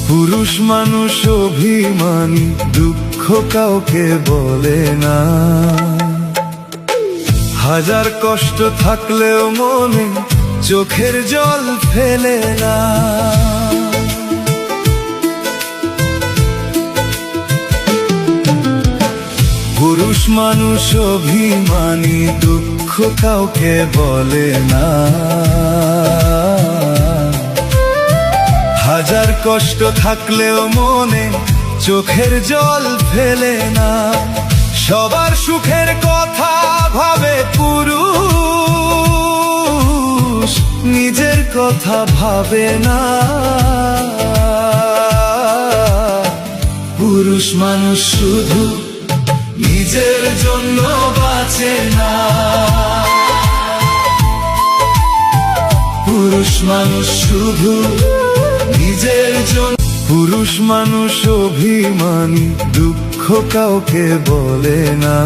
পুরুষ মানুষ অভিমানী, দুঃখ কাউকে বলে না। হাজার কষ্ট থাকলেও মনে চোখের জল ফেলে না। পুরুষ মানুষ অভিমানী, দুঃখ কাউকে বলে না। হাজার কষ্ট থাকলেও মনে চোখের জল ফেলে না। সবার সুখের কথা ভাবে পুরুষ, নিজের কথা ভাবে না। পুরুষ মানুষ শুধু নিজের জন্য বাঁচে না। পুরুষ মানুষ শুধু নিজের জন্য। পুরুষ মানুষ অভিমানী, দুঃখ কাউকে বলে না।